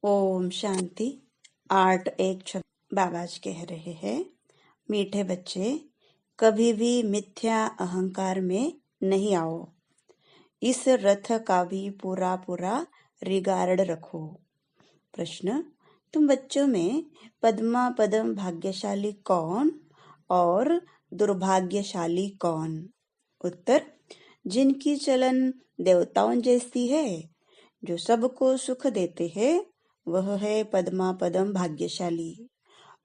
ओम शांति। 8:1 बाबाज कह रहे हैं, मीठे बच्चे, कभी भी मिथ्या अहंकार में नहीं आओ। इस रथ का भी पूरा पूरा रिगार्ड रखो। प्रश्न, तुम बच्चों में पद्मा पदम भाग्यशाली कौन और दुर्भाग्यशाली कौन? उत्तर, जिनकी चलन देवताओं जैसी है, जो सबको सुख देते हैं, वह है पद्मा पदम भाग्यशाली।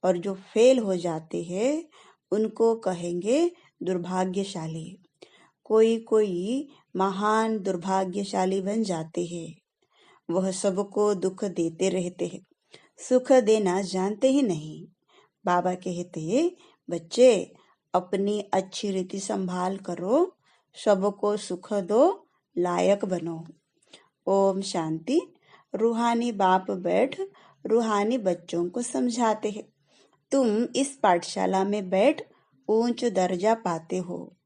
और जो फेल हो जाते हैं उनको कहेंगे दुर्भाग्यशाली। कोई कोई महान दुर्भाग्यशाली बन जाते हैं, वह सबको दुख देते रहते हैं, सुख देना जानते ही नहीं। बाबा कहते, बच्चे अपनी अच्छी रीति संभाल करो, सबको सुख दो, लायक बनो। ओम शांति। रूहानी बाप बैठ रूहानी बच्चों को समझाते हैं। तुम इस पाठशाला में बैठ ऊंच दर्जा पाते हो,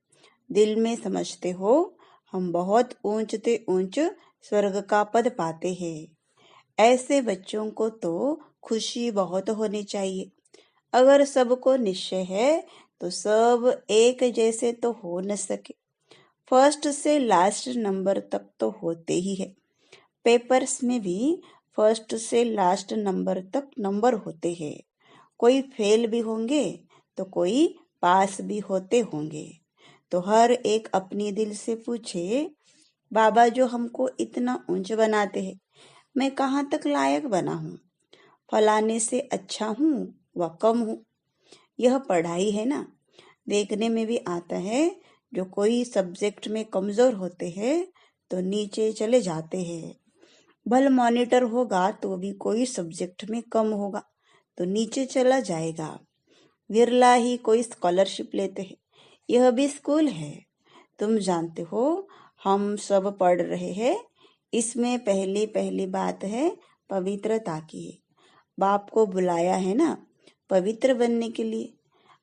दिल में समझते हो हम बहुत ऊंच से ऊंच स्वर्ग का पद पाते हैं। ऐसे बच्चों को तो खुशी बहुत होनी चाहिए। अगर सबको निश्चय है तो सब एक जैसे तो हो न सके। फर्स्ट से लास्ट नंबर तक तो होते ही है। पेपर्स में भी फर्स्ट से लास्ट नंबर तक नंबर होते हैं। कोई फेल भी होंगे तो कोई पास भी होते होंगे। तो हर एक अपनी दिल से पूछे, बाबा जो हमको इतना ऊंच बनाते हैं, मैं कहाँ तक लायक बना हूँ? फलाने से अच्छा हूँ व कम हूँ? यह पढ़ाई है ना। देखने में भी आता है, जो कोई सब्जेक्ट में कमजोर होते हैं तो नीचे चले जाते हैं। भल मॉनिटर होगा तो भी कोई सब्जेक्ट में कम होगा तो नीचे चला जाएगा। विरला ही कोई स्कॉलरशिप लेते हैं। यह भी स्कूल है। तुम जानते हो हम सब पढ़ रहे हैं। इसमें पहली पहली बात है पवित्रता की। बाप को बुलाया है ना पवित्र बनने के लिए।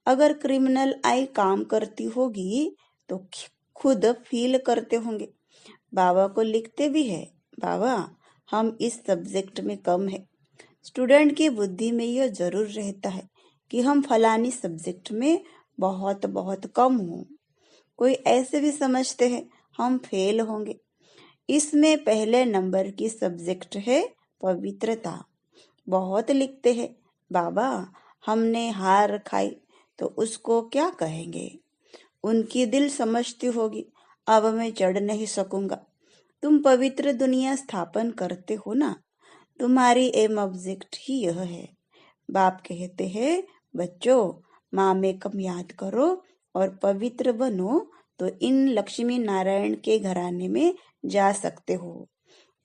अगर क्रिमिनल आई काम करती होगी तो खुद फील करते होंगे। बाबा को लिखते भी है, बाबा हम इस सब्जेक्ट में कम है। स्टूडेंट की बुद्धि में यह जरूर रहता है कि हम फलानी सब्जेक्ट में बहुत बहुत कम हूँ। कोई ऐसे भी समझते हैं हम फेल होंगे। इसमें पहले नंबर की सब्जेक्ट है पवित्रता। बहुत लिखते हैं, बाबा हमने हार खाई तो उसको क्या कहेंगे? उनकी दिल समझती होगी, अब मैं चढ़ नहीं सकूंगा। तुम पवित्र दुनिया स्थापन करते हो ना, तुम्हारी एम ऑब्जेक्ट ही यह है। बाप कहते हैं, बच्चों माँ में कम याद करो और पवित्र बनो तो इन लक्ष्मी नारायण के घराने में जा सकते हो।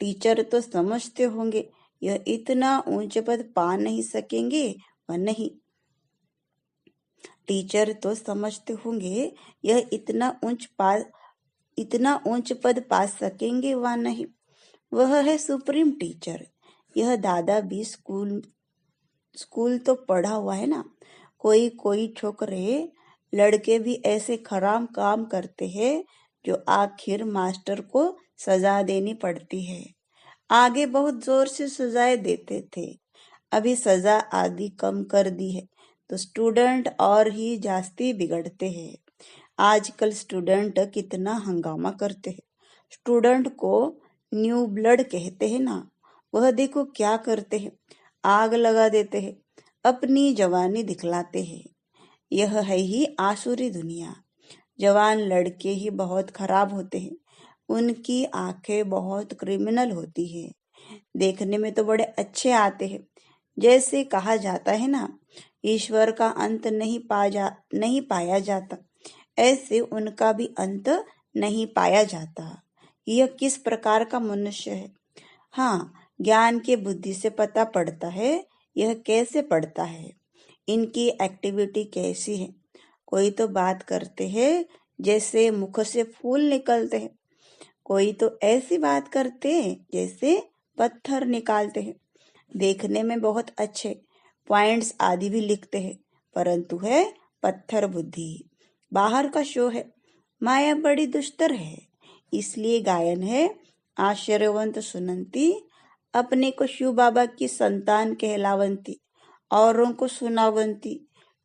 टीचर तो समझते होंगे यह इतना ऊंच पद पा नहीं सकेंगे व नहीं। टीचर तो समझते होंगे यह इतना ऊंच पद पा सकेंगे व नहीं। वह है सुप्रीम टीचर। यह दादा भी स्कूल तो पढ़ा हुआ है ना। कोई कोई छोकरे लड़के भी ऐसे खराब काम करते हैं जो आखिर मास्टर को सजा देनी पड़ती है। आगे बहुत जोर से सजाएं देते थे, अभी सजा आदि कम कर दी है तो स्टूडेंट और ही जास्ती बिगड़ते हैं। आजकल स्टूडेंट कितना हंगामा करते हैं। स्टूडेंट को न्यू ब्लड कहते हैं ना, वह देखो क्या करते हैं, आग लगा देते हैं, अपनी जवानी दिखलाते हैं। यह है ही आसुरी दुनिया। जवान लड़के ही बहुत खराब होते हैं, उनकी आंखें बहुत क्रिमिनल होती है। देखने में तो बड़े अच्छे आते हैं। जैसे कहा जाता है ना, ईश्वर का अंत नहीं पाया जाता, ऐसे उनका भी अंत नहीं पाया जाता। यह किस प्रकार का मनुष्य है? हाँ, ज्ञान के बुद्धि से पता पड़ता है यह कैसे पढ़ता है, इनकी एक्टिविटी कैसी है। कोई तो बात करते हैं जैसे मुख से फूल निकलते हैं, कोई तो ऐसी बात करते हैं जैसे पत्थर निकालते हैं। देखने में बहुत अच्छे पॉइंट्स आदि भी लिखते हैं, परंतु है पत्थर बुद्धि। बाहर का शो है, माया बड़ी दुष्टर है। इसलिए गायन है, आश्चर्यवंत सुनंती अपने को शिव बाबा की संतान कहलावंती, औरों को सुनावंती,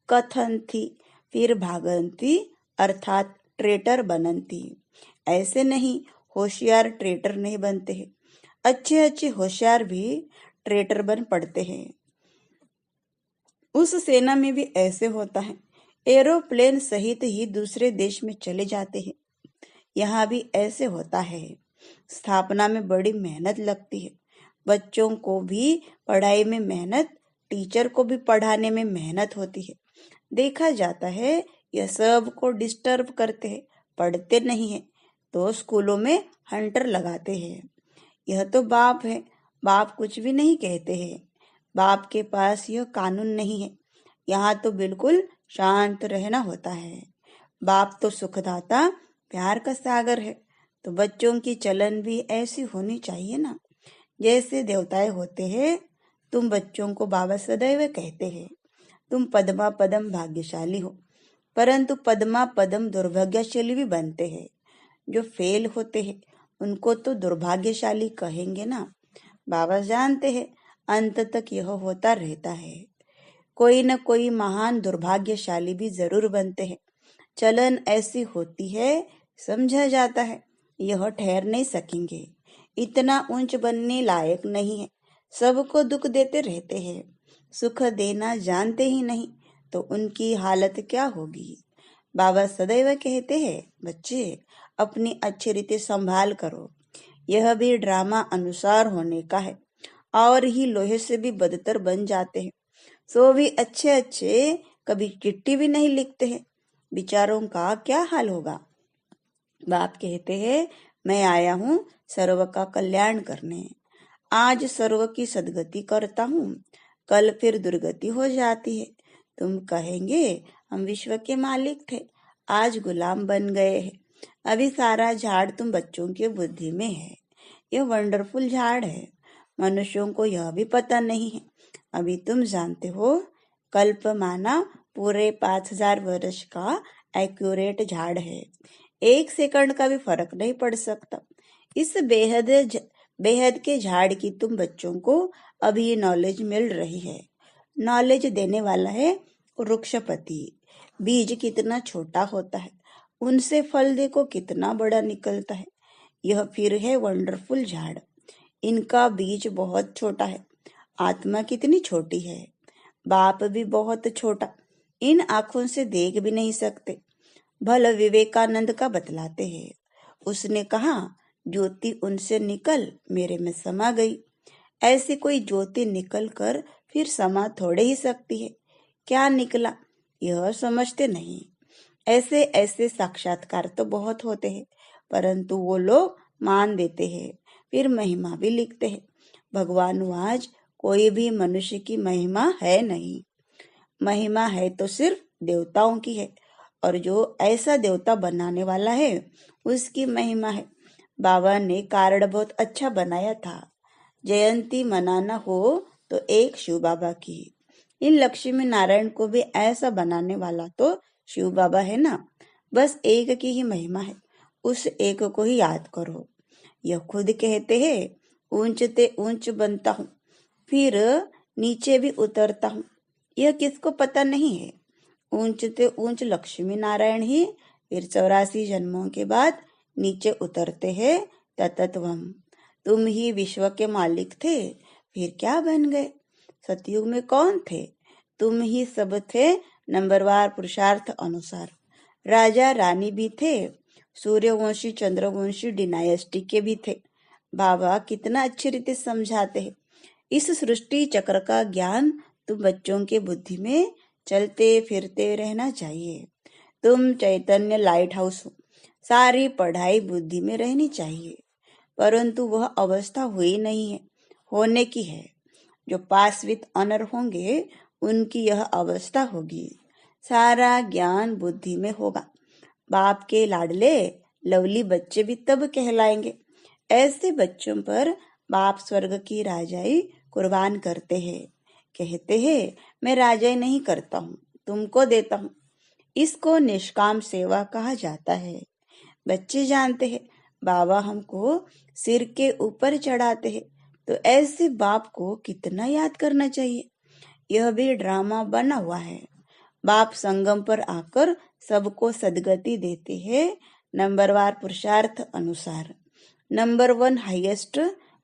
कथनती, फिर भागंती अर्थात ट्रेटर बनती। ऐसे नहीं, होशियार ट्रेटर नहीं बनते हैं, अच्छे अच्छे होशियार भी ट्रेटर बन पड़ते हैं। उस सेना में भी ऐसे होता है, एरोप्लेन सहित ही दूसरे देश में चले जाते हैं। यहाँ भी ऐसे होता है। स्थापना में बड़ी मेहनत लगती है, बच्चों को भी पढ़ाई में मेहनत, टीचर को भी पढ़ाने में मेहनत होती है। देखा जाता है यह सब को डिस्टर्ब करते हैं, पढ़ते नहीं है तो स्कूलों में हंटर लगाते हैं। यह तो बाप है, बाप कुछ भी नहीं कहते हैं। बाप के पास यह कानून नहीं है, यहाँ तो बिल्कुल शांत रहना होता है। बाप तो सुखदाता, प्यार का सागर है, तो बच्चों की चलन भी ऐसी होनी चाहिए ना, जैसे देवताएं होते हैं। तुम बच्चों को बाबा सदैव कहते हैं तुम पद्मा पदम भाग्यशाली हो, परंतु पद्मा पदम दुर्भाग्यशाली भी बनते हैं। जो फेल होते हैं उनको तो दुर्भाग्यशाली कहेंगे ना। बाबा जानते हैं अंत तक यह होता रहता है, कोई न कोई महान दुर्भाग्यशाली भी जरूर बनते हैं। चलन ऐसी होती है, समझा जाता है यह ठहर नहीं सकेंगे, इतना ऊंच बनने लायक नहीं है, सबको दुख देते रहते हैं, सुख देना जानते ही नहीं, तो उनकी हालत क्या होगी। बाबा सदैव कहते हैं बच्चे अपनी अच्छी रीति संभाल करो, यह भी ड्रामा अनुसार होने का है, और ही लोहे से भी बदतर बन जाते हैं। सो भी अच्छे अच्छे कभी चिट्ठी भी नहीं लिखते हैं, बिचारों का क्या हाल होगा। बाप कहते हैं मैं आया हूँ सर्व का कल्याण करने, आज सर्व की सदगति करता हूँ, कल फिर दुर्गति हो जाती है। तुम कहेंगे हम विश्व के मालिक थे, आज गुलाम बन गए हैं। अभी सारा झाड़ तुम बच्चों की बुद्धि में है, यह वंडरफुल झाड़ है, मनुष्यों को यह भी पता नहीं है। अभी तुम जानते हो कल्प माना पूरे 5000 वर्ष का एक्यूरेट झाड़ है, 1 सेकंड का भी फर्क नहीं पड़ सकता। इस बेहद के झाड़ की तुम बच्चों को अभी ये नॉलेज मिल रही है। नॉलेज देने वाला है वृक्षपति। बीज कितना छोटा होता है, उनसे फल देखो कितना बड़ा निकलता है। यह फिर है वंडरफुल झाड़, इनका बीज बहुत छोटा है, आत्मा कितनी छोटी है, बाप भी बहुत छोटा, इन आंखों से देख भी नहीं सकते। भल विवेकानंद का बतलाते हैं, उसने कहा ज्योति उनसे निकल मेरे में समा गई। ऐसी कोई ज्योति निकल कर फिर समा थोड़े ही सकती है, क्या निकला यह समझते नहीं। ऐसे ऐसे साक्षात्कार तो बहुत होते हैं, परंतु वो लोग मान देते हैं, फिर महिमा भी लिखते हैं। भगवान आज कोई भी मनुष्य की महिमा है नहीं, महिमा है तो सिर्फ देवताओं की है, और जो ऐसा देवता बनाने वाला है उसकी महिमा है। बाबा ने कार्ड बहुत अच्छा बनाया था, जयंती मनाना हो तो एक शिव बाबा की। इन लक्ष्मी नारायण को भी ऐसा बनाने वाला तो शिव बाबा है ना, बस एक की ही महिमा है, उस एक को ही याद करो। यह खुद कहते हैं ऊंच ते ऊंच बनता हूँ, फिर नीचे भी उतरता हूँ, यह किसको पता नहीं है। ऊंच ते ऊंच लक्ष्मी नारायण ही फिर 84 जन्मों के बाद नीचे उतरते हैं ततत्वम। तुम ही विश्व के मालिक थे, फिर क्या बन गए। सतयुग में कौन थे, तुम ही सब थे, नंबरवार पुरुषार्थ अनुसार। राजा रानी भी थे, सूर्यवंशी चंद्रवंशी डिनायस्टी के भी थे। बाबा कितना अच्छी रीति समझाते हैं। इस सृष्टि चक्र का ज्ञान तुम बच्चों के बुद्धि में चलते फिरते रहना चाहिए। तुम चैतन्य लाइट हाउस हो, सारी पढ़ाई बुद्धि में रहनी चाहिए, परंतु वह अवस्था हुई नहीं है, होने की है। जो पास विद ऑनर होंगे उनकी यह अवस्था होगी, सारा ज्ञान बुद्धि में होगा। बाप के लाडले लवली बच्चे भी तब कहलाएंगे। ऐसे बच्चों पर बाप स्वर्ग की राजाई कुर्बान करते हैं, कहते हैं मैं राजाई नहीं करता हूँ, तुमको देता हूँ। इसको निष्काम सेवा कहा जाता है। बच्चे जानते हैं बाबा हमको सिर के ऊपर चढ़ाते हैं तो ऐसे बाप को कितना याद करना चाहिए। यह भी ड्रामा बना हुआ है। बाप संगम पर आकर सबको सदगति देते हैं, नंबरवार पुरुषार्थ अनुसार। नंबर 1 हाईएस्ट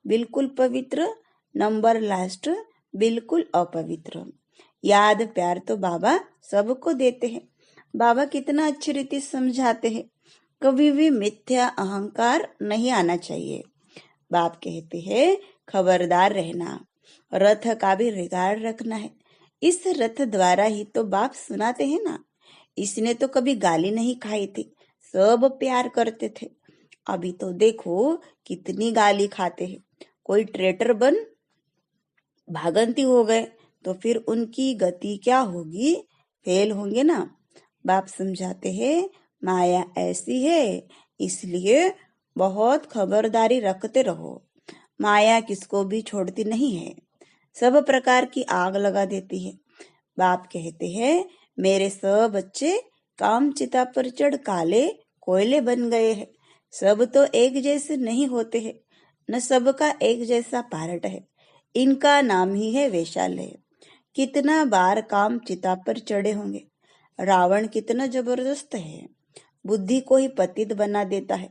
बिल्कुल पवित्र, नंबर लास्ट बिल्कुल अपवित्र। याद प्यार तो बाबा सबको देते हैं। बाबा कितना अच्छी रीति समझाते हैं। कभी भी मिथ्या अहंकार नहीं आना चाहिए। बाप कहते हैं खबरदार रहना, रथ का भी रिगार्ड रखना है। इस रथ द्वारा ही तो बाप सुनाते हैं ना। इसने तो कभी गाली नहीं खाई थी, सब प्यार करते थे। अभी तो देखो कितनी गाली खाते हैं। कोई ट्रेटर बन भागंती हो गए तो फिर उनकी गति क्या होगी, फेल होंगे ना। बाप समझाते हैं माया ऐसी है, इसलिए बहुत खबरदारी रखते रहो। माया किसको भी छोड़ती नहीं है, सब प्रकार की आग लगा देती है। बाप कहते हैं मेरे सब बच्चे काम चिता पर चढ़ काले कोयले बन गए हैं। सब तो एक जैसे नहीं होते हैं, न सबका एक जैसा पार्ट है। इनका नाम ही है वैशाल्य। कितना बार काम चिता पर चढ़े होंगे। रावण कितना जबरदस्त है, बुद्धि को ही पतित बना देता है।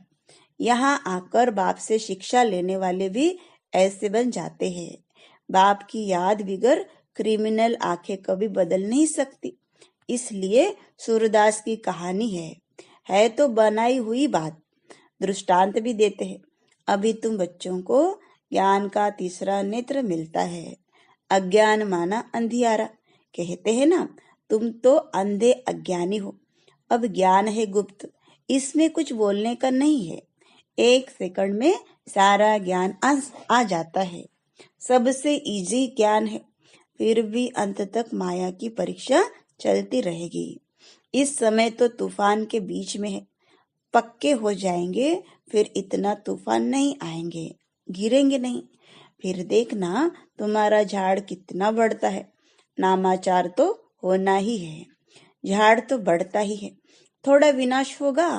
यहाँ आकर बाप से शिक्षा लेने वाले भी ऐसे बन जाते हैं। बाप की याद बिगर क्रिमिनल आंखें कभी बदल नहीं सकती। इसलिए सूरदास की कहानी है तो बनाई हुई बात। दृष्टांत भी देते हैं। अभी तुम बच्चों को ज्ञान का तीसरा नेत्र मिलता है। अज्ञान माना अंधियारा। कहते हैं ना तुम तो अंधे अज्ञानी हो। अब ज्ञान है गुप्त, इसमें कुछ बोलने का नहीं है। 1 सेकंड में सारा ज्ञान आ जाता है। सबसे इजी ज्ञान है। फिर भी अंत तक माया की परीक्षा चलती रहेगी। इस समय तो तूफान के बीच में है, पक्के हो जाएंगे फिर इतना तूफान नहीं आएंगे, गिरेंगे नहीं। फिर देखना तुम्हारा झाड़ कितना बढ़ता है। नामाचार तो होना ही है, झाड़ तो बढ़ता ही है। थोड़ा विनाश होगा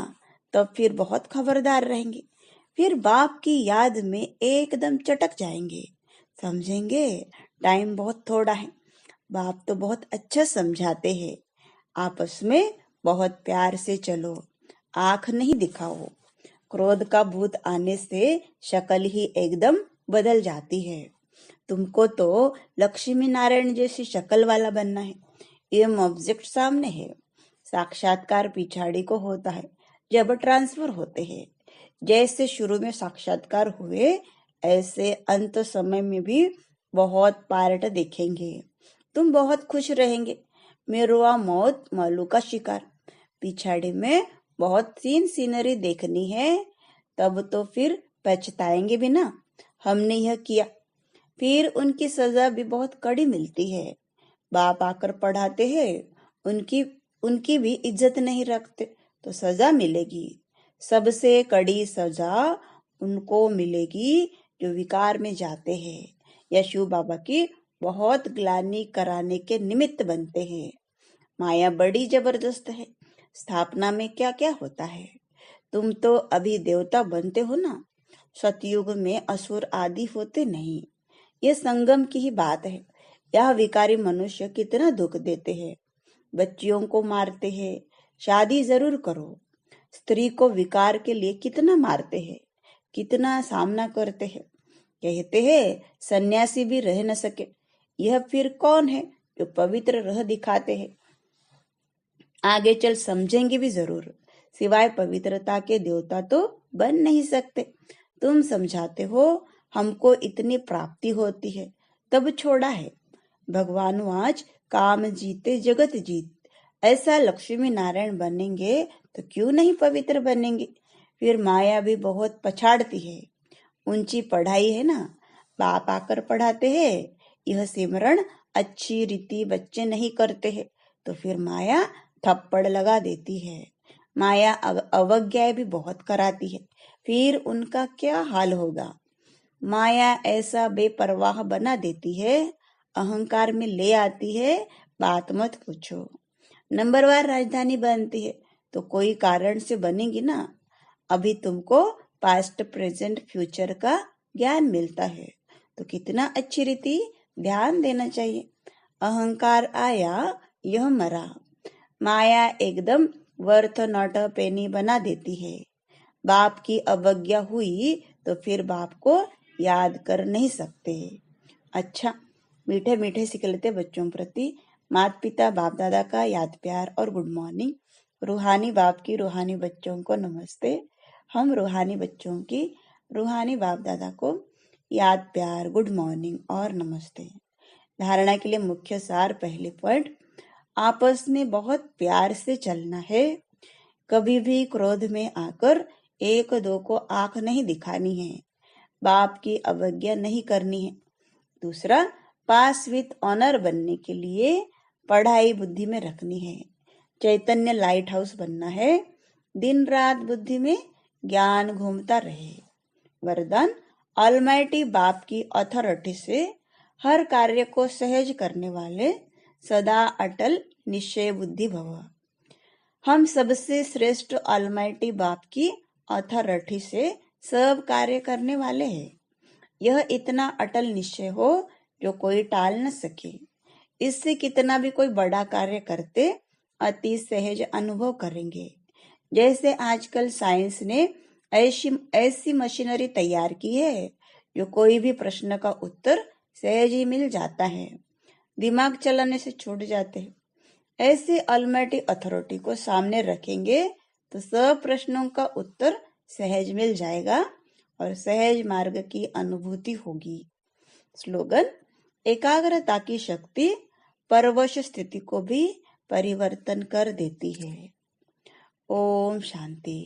तब फिर बहुत खबरदार रहेंगे। फिर बाप की याद में एकदम चटक जाएंगे। समझेंगे टाइम बहुत थोड़ा है। बाप तो बहुत अच्छा समझाते हैं। आपस में बहुत प्यार से चलो, आंख नहीं दिखाओ। क्रोध का भूत आने से शक्ल ही एकदम बदल जाती है। तुमको तो लक्ष्मी नारायण जैसी शक्ल वाला बनना है। एम ऑब्जेक्ट सामने है। साक्षात्कार पिछाड़ी को होता है जब ट्रांसफर होते हैं। जैसे शुरू में साक्षात्कार हुए ऐसे अंत समय में भी बहुत पार्ट देखेंगे। तुम बहुत खुश रहेंगे। मेरुआ मौत मालू का शिकार। पिछाड़ी में बहुत सीनरी देखनी है, तब तो फिर पछताएंगे भी ना, हमने यह किया। फिर उनकी सजा भी बहुत कड़ी मिलती है। बाप आकर पढ़ाते हैं, उनकी भी इज्जत नहीं रखते तो सजा मिलेगी। सबसे कड़ी सजा उनको मिलेगी जो विकार में जाते हैं या शिव बाबा की बहुत ग्लानि कराने के निमित्त बनते हैं। माया बड़ी जबरदस्त है। स्थापना में क्या क्या होता है। तुम तो अभी देवता बनते हो ना। सतयुग में असुर आदि होते नहीं। यह संगम की ही बात है। यह विकारी मनुष्य कितना दुख देते हैं, बच्चियों को मारते हैं। शादी जरूर करो। स्त्री को विकार के लिए कितना मारते हैं, कितना सामना करते हैं। कहते हैं सन्यासी भी रह न सके। यह फिर कौन है जो पवित्र रह दिखाते हैं। आगे चल समझेंगे भी जरूर। सिवाय पवित्रता के देवता तो बन नहीं सकते। तुम समझाते हो हमको इतनी प्राप्ति होती है तब छोड़ा है। भगवान आज काम जीते जगत जीत। ऐसा लक्ष्मी नारायण बनेंगे तो क्यों नहीं पवित्र बनेंगे। फिर माया भी बहुत पछाड़ती है। ऊंची पढ़ाई है ना, बाप आकर पढ़ाते हैं। यह सिमरण अच्छी रीति बच्चे नहीं करते हैं तो फिर माया थप्पड़ लगा देती है। माया अवज्ञा भी बहुत कराती है। फिर उनका क्या हाल होगा। माया ऐसा बेपरवाह बना देती है, अहंकार में ले आती है, बात मत पूछो। नंबरवार राजधानी बनती है तो कोई कारण से बनेगी ना। अभी तुमको पास्ट प्रेजेंट फ्यूचर का ज्ञान मिलता है। तो कितना अच्छी रीति ध्यान देना चाहिए। अहंकार आया यह मरा, माया एकदम वर्थ नॉट अ पेनी बना देती है। बाप की अवज्ञा हुई तो फिर बाप को याद कर नहीं सकते। अच्छा, मीठे मीठे सिखलते बच्चों प्रति माता पिता बाप दादा का याद प्यार और गुड मॉर्निंग। रूहानी बाप की रूहानी बच्चों को नमस्ते। हम रूहानी बच्चों की रूहानी बाप दादा को याद प्यार गुड मॉर्निंग और नमस्ते। धारणा के लिए मुख्य सार, पहले पॉइंट, आपस में बहुत प्यार से चलना है। कभी भी क्रोध में आकर एक दो को आंख नहीं दिखानी है। बाप की अवज्ञा नहीं करनी है। दूसरा, पास विथ ऑनर बनने के लिए पढ़ाई बुद्धि में रखनी है। चैतन्य लाइट हाउस बनना है। दिन रात बुद्धि में ज्ञान घूमता रहे। वरदान, ऑलमाइटी बाप की अथॉरिटी से हर कार्य को सहज करने वाले सदा अटल निश्चय बुद्धि भव। हम सबसे श्रेष्ठ ऑलमाइटी बाप की अथॉरिटी से सब कार्य करने वाले हैं। यह इतना अटल निश्चय हो जो कोई टाल न सके। इससे कितना भी कोई बड़ा कार्य करते अति सहज अनुभव करेंगे। जैसे आजकल साइंस ने ऐसी मशीनरी तैयार की है जो कोई भी प्रश्न का उत्तर सहज ही मिल जाता है, दिमाग चलाने से छूट जाते हैं। ऐसे ऑलमाइटी अथॉरिटी को सामने रखेंगे तो सब प्रश्नों का उत्तर सहज मिल जाएगा और सहज मार्ग की अनुभूति होगी। स्लोगन, एकाग्रता की शक्ति परवश स्थिति को भी परिवर्तन कर देती है। ओम शांति।